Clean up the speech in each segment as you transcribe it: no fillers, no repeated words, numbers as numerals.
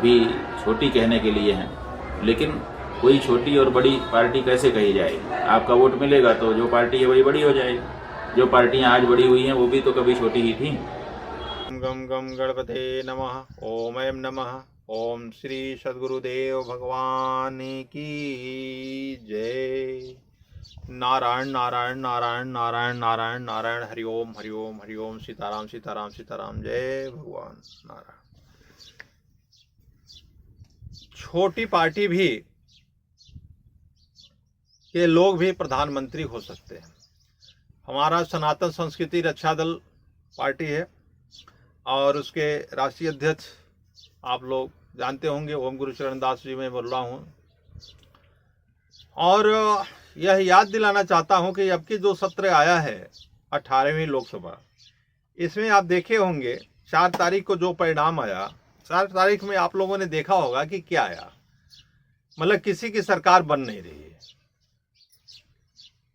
अभी छोटी कहने के लिए हैं, लेकिन कोई छोटी और बड़ी पार्टी कैसे कही जाएगी। आपका वोट मिलेगा तो जो पार्टी है वही बड़ी हो जाएगी। जो पार्टियां आज बड़ी हुई हैं वो भी तो कभी छोटी ही थी। गम गम गणपते नमः। ओम ऐं नमः। ओम श्री सद्गुरुदेव भगवान की जय। नारायण नारायण नारायण नारायण नारायण नारायण। हरिओम हरिओम हरिओम। सीताराम सीताराम सीताराम। जय भगवान नारायण। छोटी पार्टी भी के लोग भी प्रधानमंत्री हो सकते हैं। हमारा सनातन संस्कृति रक्षा दल पार्टी है और उसके राष्ट्रीय अध्यक्ष आप लोग जानते होंगे, ओम गुरु चरण दास जी मैं बोल रहा हूँ। और यह याद दिलाना चाहता हूँ कि अब की जो सत्र आया है 18वीं लोकसभा, इसमें आप देखे होंगे 4 तारीख को जो परिणाम आया, 4 तारीख में आप लोगों ने देखा होगा कि क्या आया। मतलब किसी की सरकार बन नहीं रही है।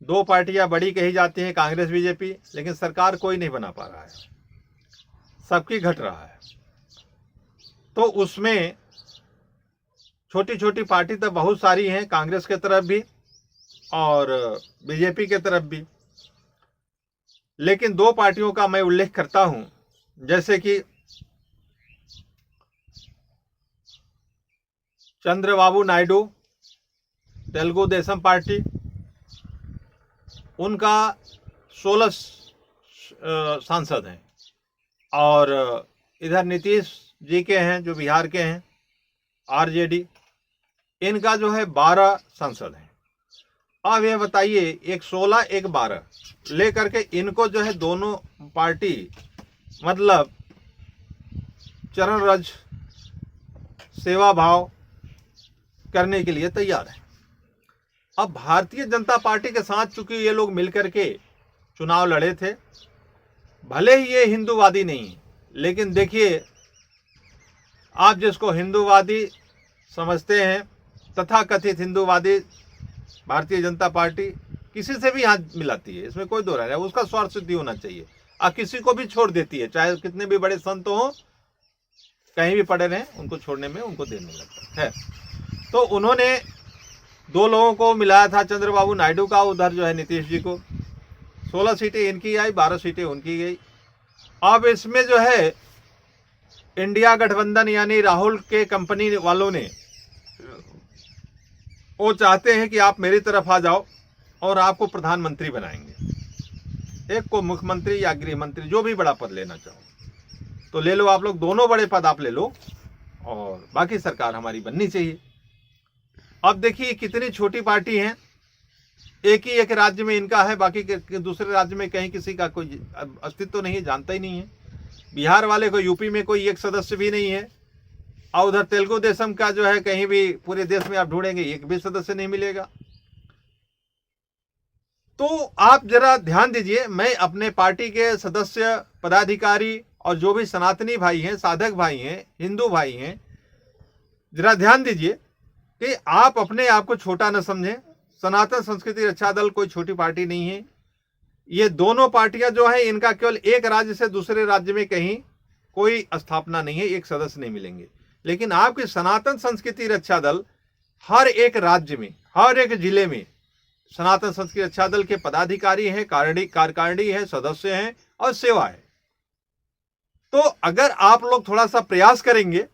2 पार्टियां बड़ी कही जाती हैं, कांग्रेस बीजेपी, लेकिन सरकार कोई नहीं बना पा रहा है, सबकी घट रहा है। तो उसमें छोटी छोटी पार्टी तो बहुत सारी हैं, कांग्रेस के तरफ भी और बीजेपी के तरफ भी, लेकिन 2 पार्टियों का मैं उल्लेख करता हूं, जैसे कि चंद्रबाबू नायडू तेलुगु देशम पार्टी, उनका 16 सांसद हैं और इधर नीतीश जी के हैं जो बिहार के हैं, आरजेडी, इनका जो है 12 सांसद हैं। अब ये बताइए, एक 16 एक 12 लेकर के इनको जो है दोनों पार्टी मतलब चरण रज सेवा भाव करने के लिए तैयार है। अब भारतीय जनता पार्टी के साथ चूंकि ये लोग मिलकर के चुनाव लड़े थे, भले ही ये हिंदूवादी नहीं है, लेकिन देखिए आप जिसको हिंदूवादी समझते हैं, तथाकथित हिंदूवादी भारतीय जनता पार्टी किसी से भी हाथ मिलाती है, इसमें कोई दो राय नहीं, उसका स्वार्थ सिद्धि होना चाहिए। और किसी को भी छोड़ देती है, चाहे कितने भी बड़े संत हो, कहीं भी पड़े रहें, उनको छोड़ने में उनको देर नहीं लगता है। तो उन्होंने 2 लोगों को मिलाया था, चंद्रबाबू नायडू का, उधर जो है नीतीश जी को। 16 सीटें इनकी आई, 12 सीटें उनकी गई। अब इसमें जो है इंडिया गठबंधन यानी राहुल के कंपनी वालों ने, वो चाहते हैं कि आप मेरी तरफ आ जाओ और आपको प्रधानमंत्री बनाएंगे। एक को मुख्यमंत्री या गृह मंत्री, जो भी बड़ा पद लेना चाहो तो ले लो आप लोग, दोनों बड़े पद आप ले लो और बाकी सरकार हमारी बननी चाहिए। अब देखिए कितनी छोटी पार्टी है, एक ही एक राज्य में इनका है, बाकी के दूसरे राज्य में कहीं किसी का कोई अस्तित्व नहीं है, जानता ही नहीं है। बिहार वाले को यूपी में कोई एक सदस्य भी नहीं है, और उधर तेलुगु देशम का जो है कहीं भी पूरे देश में आप ढूंढेंगे एक भी सदस्य नहीं मिलेगा। तो आप जरा ध्यान दीजिए, मैं अपने पार्टी के सदस्य पदाधिकारी और जो भी सनातनी भाई हैं, साधक भाई हैं, हिंदू भाई हैं, जरा ध्यान दीजिए कि आप अपने आप को छोटा न समझें। सनातन संस्कृति रक्षा दल कोई छोटी पार्टी नहीं है। ये दोनों पार्टियां जो है, इनका केवल एक राज्य से दूसरे राज्य में कहीं कोई स्थापना नहीं है, एक सदस्य नहीं मिलेंगे। लेकिन आपकी सनातन संस्कृति रक्षा दल हर एक राज्य में, हर एक जिले में सनातन संस्कृति रक्षा दल के पदाधिकारी हैं, कार्यकारिणी है, सदस्य हैं और सेवा है। तो अगर आप लोग थोड़ा सा प्रयास करेंगे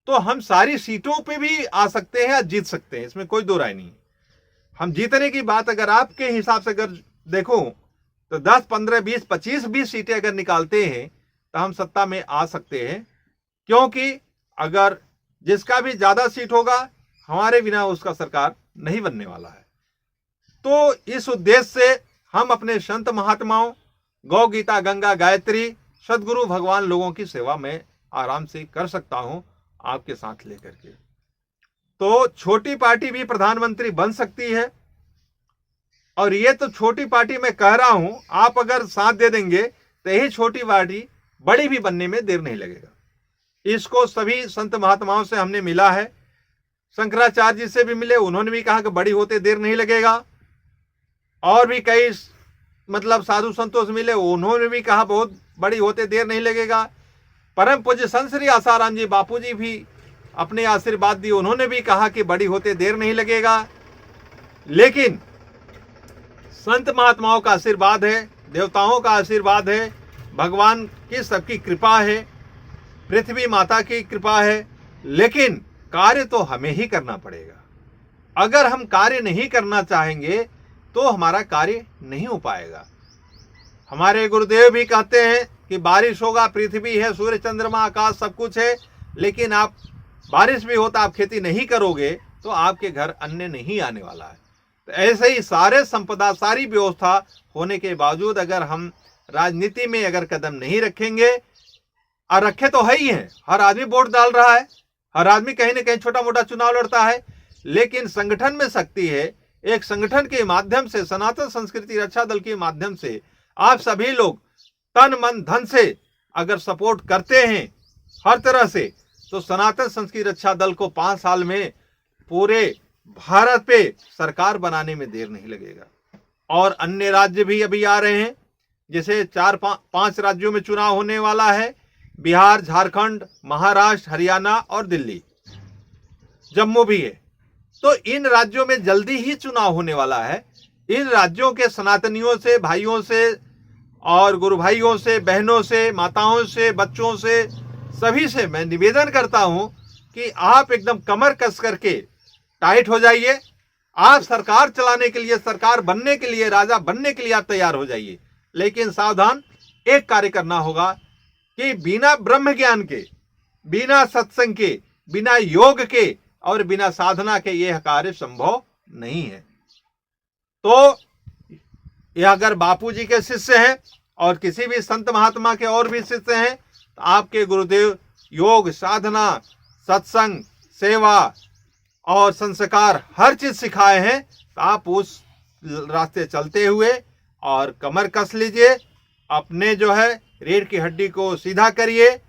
तो हम सारी सीटों पे भी आ सकते हैं, जीत सकते हैं, इसमें कोई दो राय नहीं। हम जीतने की बात अगर आपके हिसाब से अगर देखो तो 10, 15, 20, 25 भी सीटें अगर निकालते हैं तो हम सत्ता में आ सकते हैं, क्योंकि अगर जिसका भी ज्यादा सीट होगा, हमारे बिना उसका सरकार नहीं बनने वाला है। तो इस उद्देश्य से हम अपने संत महात्माओं, गौ गीता, गंगा, गायत्री, सदगुरु भगवान लोगों की सेवा में आराम से कर सकता हूं आपके साथ लेकर के। तो छोटी पार्टी भी प्रधानमंत्री बन सकती है, और ये तो छोटी पार्टी मैं कह रहा हूं, आप अगर साथ दे देंगे तो यही छोटी पार्टी बड़ी भी बनने में देर नहीं लगेगा। इसको सभी संत महात्माओं से हमने मिला है, शंकराचार्य जी से भी मिले, उन्होंने भी कहा कि बड़ी होते देर नहीं लगेगा। और भी कई मतलब साधु संतों से मिले, उन्होंने भी कहा बहुत बड़ी होते देर नहीं लगेगा। परम पूज्य संत श्री आसाराम जी बापू जी भी अपने आशीर्वाद दिए, उन्होंने भी कहा कि बड़ी होते देर नहीं लगेगा। लेकिन संत महात्माओं का आशीर्वाद है, देवताओं का आशीर्वाद है, भगवान की सबकी कृपा है, पृथ्वी माता की कृपा है, लेकिन कार्य तो हमें ही करना पड़ेगा। अगर हम कार्य नहीं करना चाहेंगे तो हमारा कार्य नहीं हो पाएगा। हमारे गुरुदेव भी कहते हैं कि बारिश होगा, पृथ्वी है, सूर्य चंद्रमा आकाश सब कुछ है, लेकिन आप बारिश भी होता आप खेती नहीं करोगे तो आपके घर अन्न नहीं आने वाला है। तो ऐसे ही सारे संपदा, सारी व्यवस्था होने के बावजूद अगर हम राजनीति में अगर कदम नहीं रखेंगे, और रखे तो है ही है, हर आदमी वोट डाल रहा है, हर आदमी कहीं ना कहीं छोटा मोटा चुनाव लड़ता है, लेकिन संगठन में शक्ति है। एक संगठन के माध्यम से, सनातन संस्कृति रक्षा दल के माध्यम से आप सभी लोग तन मन धन से अगर सपोर्ट करते हैं हर तरह से, तो सनातन संस्कृति रक्षा दल को 5 साल में पूरे भारत पे सरकार बनाने में देर नहीं लगेगा। और अन्य राज्य भी अभी आ रहे हैं, जैसे 4-5 राज्यों में चुनाव होने वाला है, बिहार, झारखंड, महाराष्ट्र, हरियाणा और दिल्ली, जम्मू भी है। तो इन राज्यों में जल्दी ही चुनाव होने वाला है। इन राज्यों के सनातनियों से, भाइयों से और गुरु भाइयों से, बहनों से, माताओं से, बच्चों से, सभी से मैं निवेदन करता हूं कि आप एकदम कमर कस करके टाइट हो जाइए। आप सरकार चलाने के लिए, सरकार बनने के लिए, राजा बनने के लिए आप तैयार हो जाइए। लेकिन सावधान, एक कार्य करना होगा कि बिना ब्रह्म ज्ञान के, बिना सत्संग के, बिना योग के और बिना साधना के यह कार्य संभव नहीं है। तो यह अगर बापूजी के शिष्य हैं और किसी भी संत महात्मा के और भी शिष्य हैं, तो आपके गुरुदेव योग, साधना, सत्संग, सेवा और संस्कार हर चीज सिखाए हैं। तो आप उस रास्ते चलते हुए और कमर कस लीजिए, अपने जो है रीढ़ की हड्डी को सीधा करिए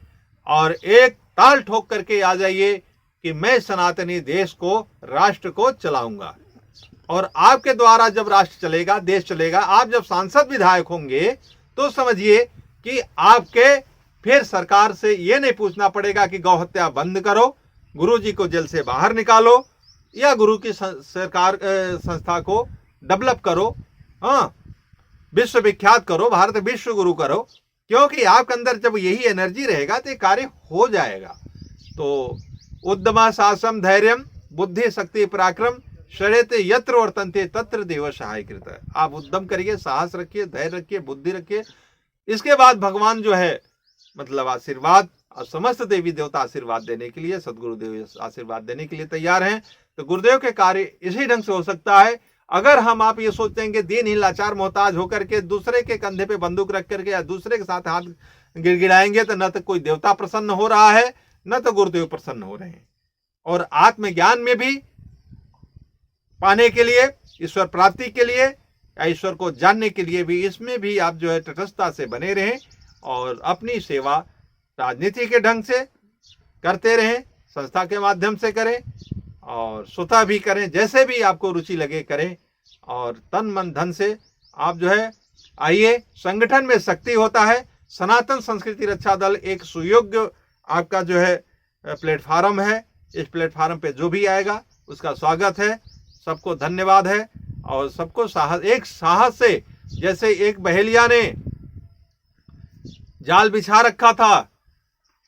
और एक ताल ठोक करके आ जाइए कि मैं सनातनी देश को, राष्ट्र को चलाऊंगा। और आपके द्वारा जब राष्ट्र चलेगा, देश चलेगा, आप जब सांसद विधायक होंगे तो समझिए कि आपके फिर सरकार से ये नहीं पूछना पड़ेगा कि गौ हत्या बंद करो, गुरु जी को जेल से बाहर निकालो, या गुरु की सरकार संस्था को डेवलप करो, हाँ, विश्वविख्यात करो, भारत विश्व गुरु करो। क्योंकि आपके अंदर जब यही एनर्जी रहेगा तो ये कार्य हो जाएगा। तो उद्यम साहसम धैर्यम बुद्धि शक्ति पराक्रम शरेते यत्र वर्तन्ते तत्र देव सहाय कृत। आप उद्यम करिए, साहस रखिए, धैर्य रखिए, बुद्धि रखिए। इसके बाद भगवान जो है मतलब आशीर्वाद, और समस्त देवी देवता आशीर्वाद देने के लिए, सदगुरुदेव आशीर्वाद देने के लिए तैयार हैं। तो गुरुदेव के कार्य इसी ढंग से हो सकता है। अगर हम आप ये सोचेंगे दीन ही लाचार मोहताज होकर के दूसरे के कंधे पे बंदूक रख करके या दूसरे के साथ हाथ गिड़गिड़ाएंगे, तो न तो कोई देवता प्रसन्न हो रहा है, न तो गुरुदेव प्रसन्न हो रहे हैं। और आत्मज्ञान में भी पाने के लिए, ईश्वर प्राप्ति के लिए या ईश्वर को जानने के लिए भी, इसमें भी आप जो है तटस्थता से बने रहें और अपनी सेवा राजनीति के ढंग से करते रहें, संस्था के माध्यम से करें और स्वतः भी करें, जैसे भी आपको रुचि लगे करें। और तन मन धन से आप जो है आइए, संगठन में शक्ति होता है। सनातन संस्कृति रक्षा दल एक सुयोग्य आपका जो है प्लेटफार्म है। इस प्लेटफार्म पे जो भी आएगा उसका स्वागत है। सबको धन्यवाद है और सबको साहस, एक साहस से, जैसे एक बहेलिया ने जाल बिछा रखा था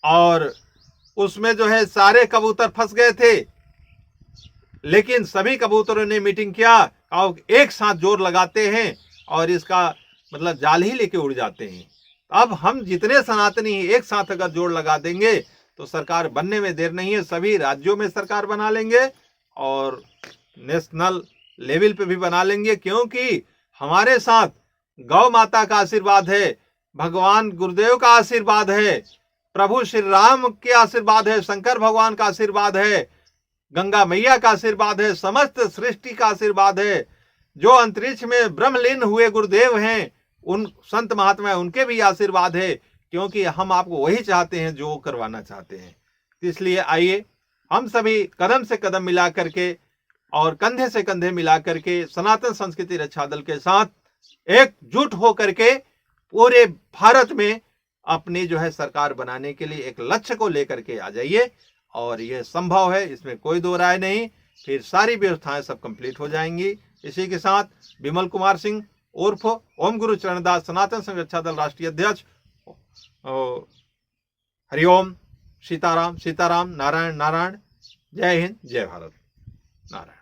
और उसमें जो है सारे कबूतर फंस गए थे, लेकिन सभी कबूतरों ने मीटिंग किया और एक साथ जोर लगाते हैं और इसका मतलब जाल ही लेके उड़ जाते हैं। अब हम जितने सनातनी एक साथ अगर जोर लगा देंगे तो सरकार बनने में देर नहीं है। सभी राज्यों में सरकार बना लेंगे और नेशनल लेवल पे भी बना लेंगे, क्योंकि हमारे साथ गौ माता का आशीर्वाद है, भगवान गुरुदेव का आशीर्वाद है, प्रभु श्री राम के आशीर्वाद है, शंकर भगवान का आशीर्वाद है, गंगा मैया का आशीर्वाद है, समस्त सृष्टि का आशीर्वाद है। जो अंतरिक्ष में ब्रह्मलीन हुए गुरुदेव हैं, उन संत महात्मा, उनके भी आशीर्वाद है, क्योंकि हम आपको वही चाहते हैं जो करवाना चाहते हैं। इसलिए आइए हम सभी कदम से कदम मिला करके और कंधे से कंधे मिला करके सनातन संस्कृति रक्षा दल के साथ एकजुट हो करके पूरे भारत में अपनी जो है सरकार बनाने के लिए एक लक्ष्य को लेकर के आ जाइए और ये संभव है, इसमें कोई दो राय नहीं। फिर सारी व्यवस्थाएं सब कंप्लीट हो जाएंगी। इसी के साथ विमल कुमार सिंह उर्फ ओम गुरु चरणदास सनातन संघ रक्षा दल राष्ट्रीय अध्यक्ष, हरिओम, सीताराम सीताराम, नारायण नारायण, जय हिंद, जय भारत, नारायण।